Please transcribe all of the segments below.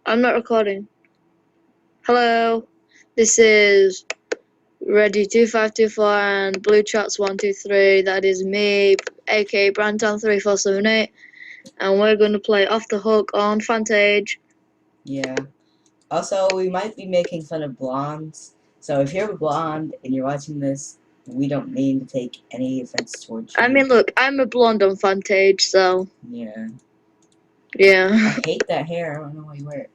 I'm not recording. Hello, this is Ready 2524 and Blue Chats 123. That is me, aka Branton 3478, and we're going to play Off the Hook on Fantage. Yeah. Also, we might be making fun of blondes. So if you're a blonde and you're watching this, we don't mean to take any offense towards you. I mean, look, I'm a blonde on Fantage, so Yeah. I yeah. hate that hair. I don't know why you wear it.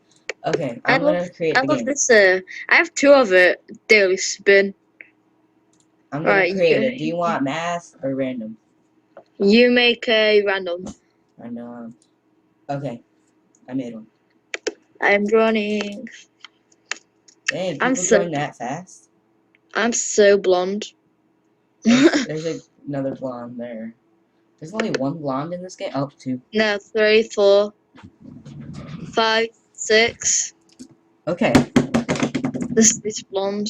Okay, I I'm love, gonna create I the love game. this. I have two of it. Daily spin. I'm gonna Right, create it. Do you want math or random? you make a random. Random. Okay, I made one. I'm running. Dang, I'm people so, join that fast. I'm so blonde. There's another blonde there. There's only one blonde in this game. Oh, two. No, 3, 4, 5, 6. Okay. This blonde.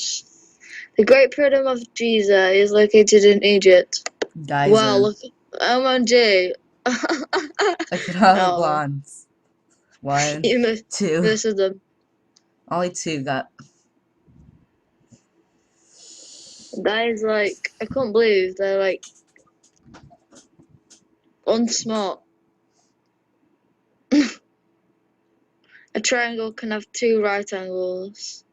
The Great Pyramid of Giza is located in Egypt. Wow, Giza. look. OMG. Look at all the Oh, blondes. One, you missed, two. most of them. Only two got. That is like, I can't believe they're like unsmart. A triangle can have two right angles.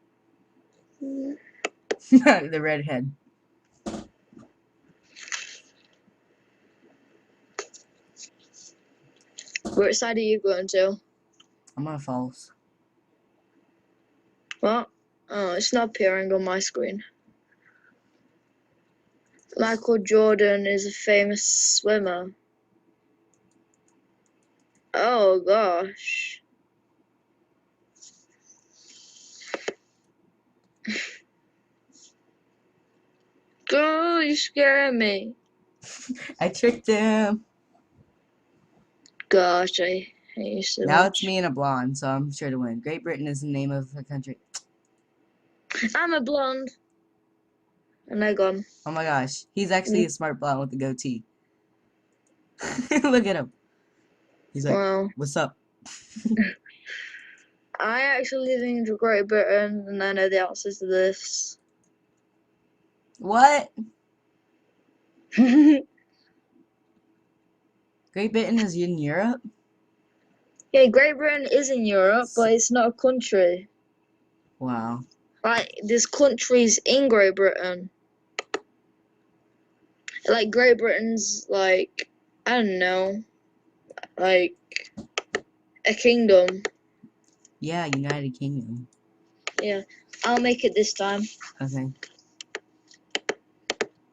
The redhead. Which side are you going to? I'm on false. What? Oh, it's not appearing on my screen. Michael Jordan is a famous swimmer. Oh gosh. Oh, you're scaring me. I tricked him. Gosh, I hate you so Now much. it's me and a blonde, so I'm sure to win. Great Britain is the name of the country. I'm a blonde. And I gone. Oh my gosh. He's actually a smart blonde with a goatee. Look at him. He's like, Wow. what's up? I actually live in Great Britain and I know the answers to this. What? Great Britain is in Europe? Yeah, Great Britain is in Europe, but it's not a country. Wow. Like, there's countries in Great Britain. Like, Great Britain's, like, I don't know, like, a kingdom. Yeah, United Kingdom. Yeah, I'll make it this time. Okay.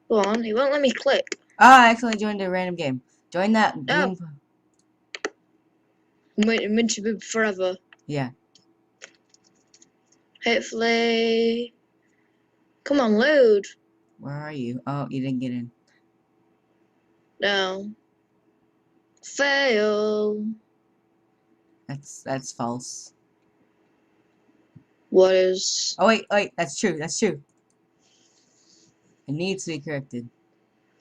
Go on, it won't let me click. Ah, I accidentally joined a random game. Join that No. game. It meant to be forever. Yeah. Hopefully. Come on, load. Where are you? Oh, you didn't get in. No. Fail. That's false. What is? Oh wait, that's true. That's true. It needs to be corrected.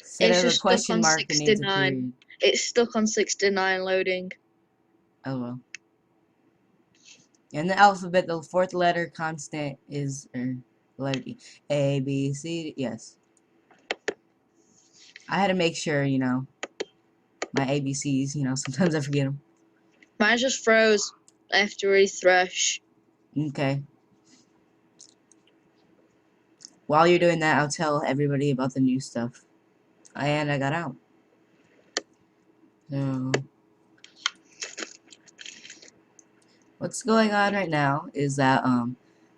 Instead It's of a just stuck question on mark, it needs a 69. period. It's stuck on 69 loading. Oh well. In the alphabet, the fourth letter constant is the letter B. A, B, C. Yes. I had to make sure, my ABCs. Sometimes I forget them. Mine just froze. I have to refresh. Okay. While you're doing that, I'll tell everybody about the new stuff. And I got out. So, what's going on right now is that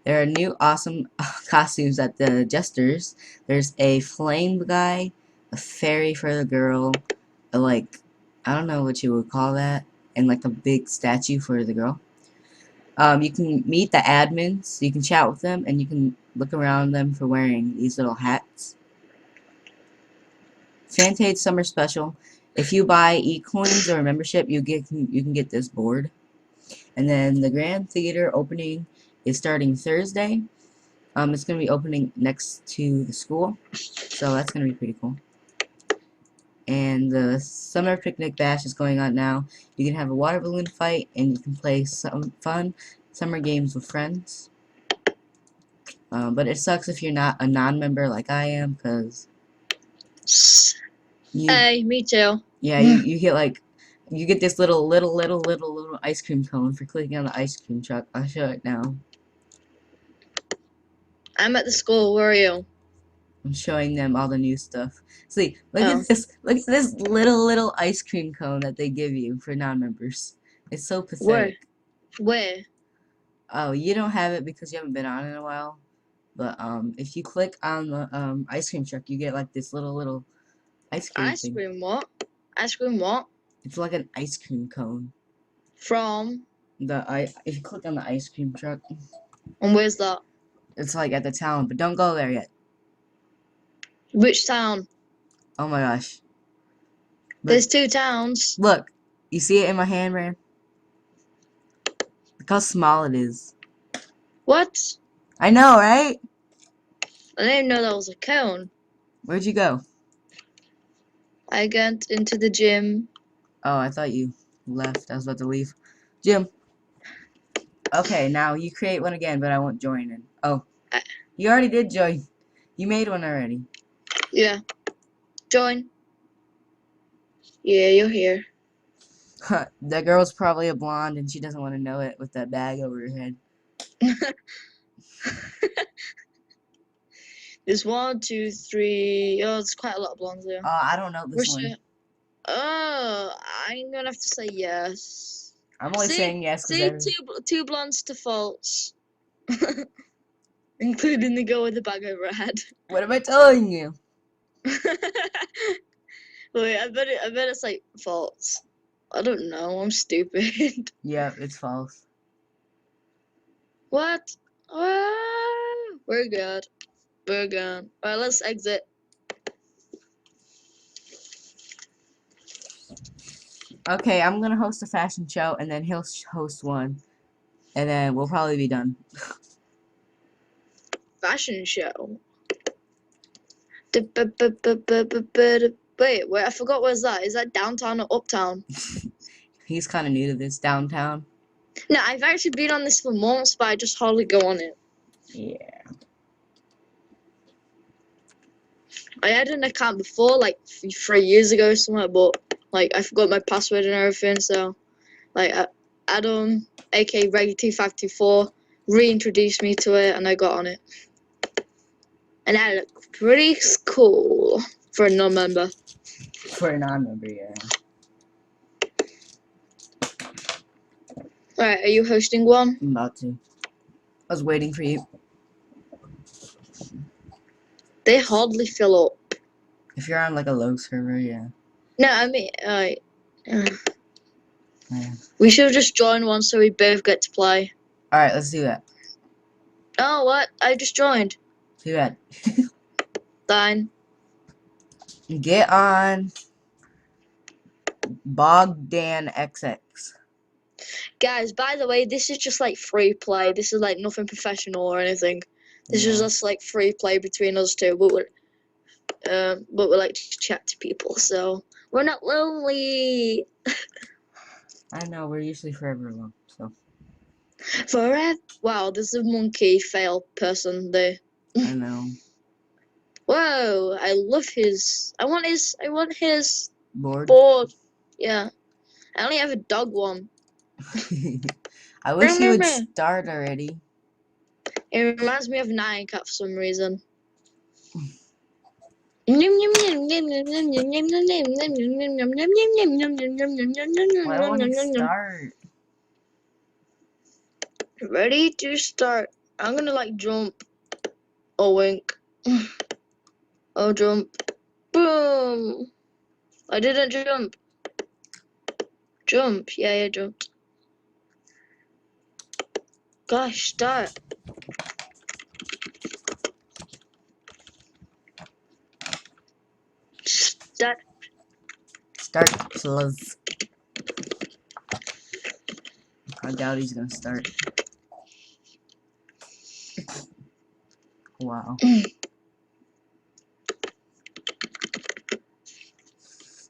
there are new awesome costumes at the Jesters. There's a flame guy, a fairy for the girl, I don't know what you would call that, and like a big statue for the girl. You can meet the admins, you can chat with them, and you can look around them for wearing these little hats. Fantage Summer Special. If you buy e-coins or a membership, you can get this board. And then the Grand Theater opening is starting Thursday. It's gonna be opening next to the school, so that's gonna be pretty cool. And the summer picnic bash is going on now. You can have a water balloon fight, and you can play some fun Summer games with friends. But it sucks if you're not a non-member like I am, because you, Hey, me too. yeah, you get like, you get this little ice cream cone for clicking on the ice cream truck. I'll show it now. I'm at the school. Where are you? I'm showing them all the new stuff. See, look Oh, at this. Look at this little ice cream cone that they give you for non-members. It's so where? pathetic. Where? Oh, you don't have it because you haven't been on in a while. But if you click on the ice cream truck, you get like this little ice cream Ice thing. cream what? Ice cream what? It's like an ice cream cone. From? If you click on the ice cream truck, And where's that? it's like at the town, but don't go there yet. Which town? Oh my gosh. There's 2 towns. Look, you see it in my hand, man? Look how small it is. What? I know, right? I didn't know that was a cone. Where'd you go? I went into the gym. Oh, I thought you left. I was about to leave. Jim. Okay, now you create one again, but I won't join in. Oh, I, you already did join. You made one already. yeah. Join. Yeah, you're here. That girl's probably a blonde and she doesn't want to know it with that bag over her head. There's 1, 2, 3. Oh, there's quite a lot of blondes here. I don't know this one. Oh, I'm gonna have to say yes. I'm only saying yes See, because two blondes defaults, including the girl with the bag over her head. What am I telling you? Wait, I bet it's like false. I don't know. I'm stupid. Yeah, it's false. What? We're good. We're good. Alright, let's exit. Okay, I'm gonna host a fashion show and then he'll host one. And then we'll probably be done. Fashion show. Wait, I forgot where's that? Is that downtown or uptown? He's kind of new to this downtown. No, I've actually been on this for months, but I just hardly go on it. Yeah. I had an account before, like 3 years ago or something, but like I forgot my password and everything. So, like Adam, aka Reggie2524, reintroduced me to it, and I got on it. And I look pretty cool for a non-member. For a non-member, yeah. Alright, are you hosting one? I'm about to. I was waiting for you. They hardly fill up. If you're on like a low server, yeah. No, I mean, Yeah. we should just join one so we both get to play. Alright, let's do that. Oh, what? I just joined. Too bad. Fine. Get on Bogdan XX. Guys, by the way, this is just like free play. This is like nothing professional or anything. This is just like free play between us two. But we like to chat to people, so we're not lonely. I know, we're usually forever alone, so. Forever. Wow, there's a monkey fail person there. I know. Whoa, I love his. I want his Bored? Yeah. I only have a dog one. I wish he would start already. It reminds me of Nine Cat for some reason. Why won't it start? Ready to start. I'm gonna like jump. Oh, wink. Oh, jump. Boom. I didn't jump. Jump. Yeah, jumped. Gosh, start. Start, plus. I doubt he's gonna start. Wow.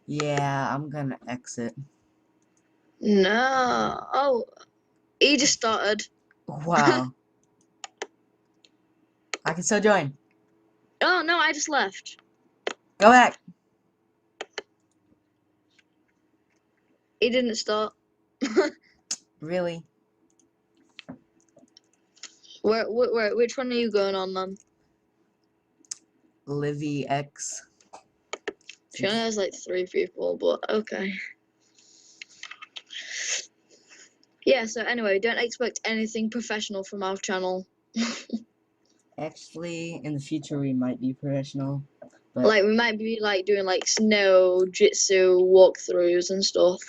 Yeah, I'm gonna exit. No. Oh, he just started. Wow. I can still join. Oh no, I just left. Go back. It didn't start. Really? Where, which one are you going on, then? Livy X. She only has like 3 people, but okay. Yeah, so anyway, don't expect anything professional from our channel. Actually, in the future we might be professional, but Like, we might be like doing like snow jitsu walkthroughs and stuff.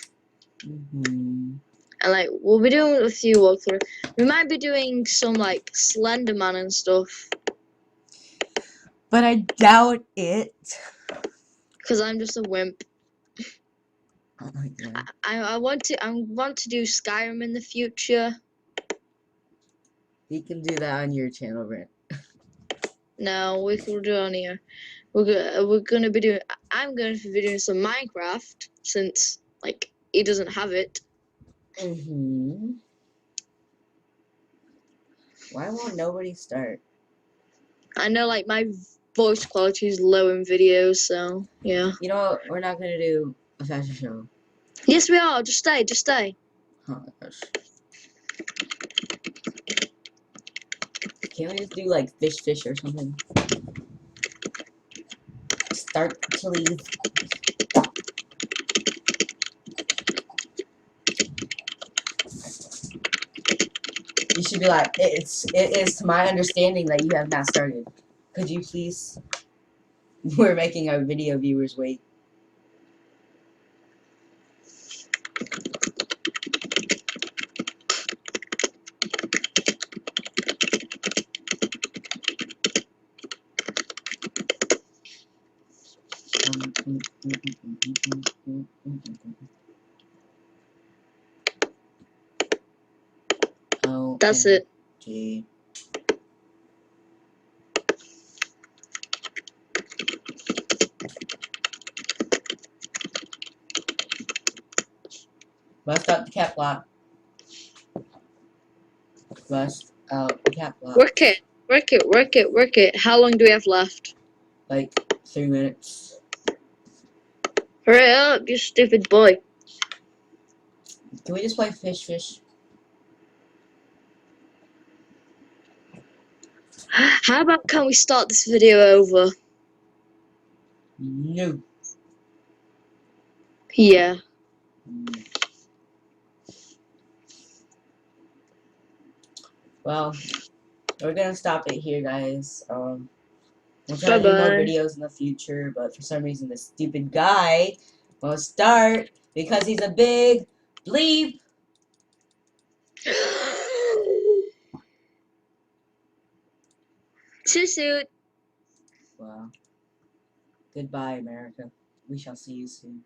mhm. And like, we'll be doing a few walkthroughs. We might be doing some like Slenderman and stuff. But I doubt it. Because I'm just a wimp. Yeah. I want to do Skyrim in the future. You can do that on your channel, Brent. No, we could do it on here. We're gonna be doing. I'm going to be doing some Minecraft since like he doesn't have it. Mhm. Why won't nobody start? I know like my voice quality is low in videos, so yeah. You know what? We're not gonna do a fashion show. Yes, we are. Just stay. Just stay. Oh my gosh. Can't we just do like fish or something? Start, please. You should be like, it is to my understanding that you have not started. Could you please? We're making our video viewers wait. That's it. OMG. Bust out the cap lock. Bust out the cap lock. Work it. Work it. Work it. Work it. How long do we have left? Like 3 minutes. Hurry up, you stupid boy. Can we just play fish? How about can we start this video over? No. Yeah. Well, we're gonna stop it here, guys. We'll try to do more Bye-bye. videos in the future, but for some reason this stupid guy won't start because he's a big bleep. Too soon. Well, goodbye, America. We shall see you soon.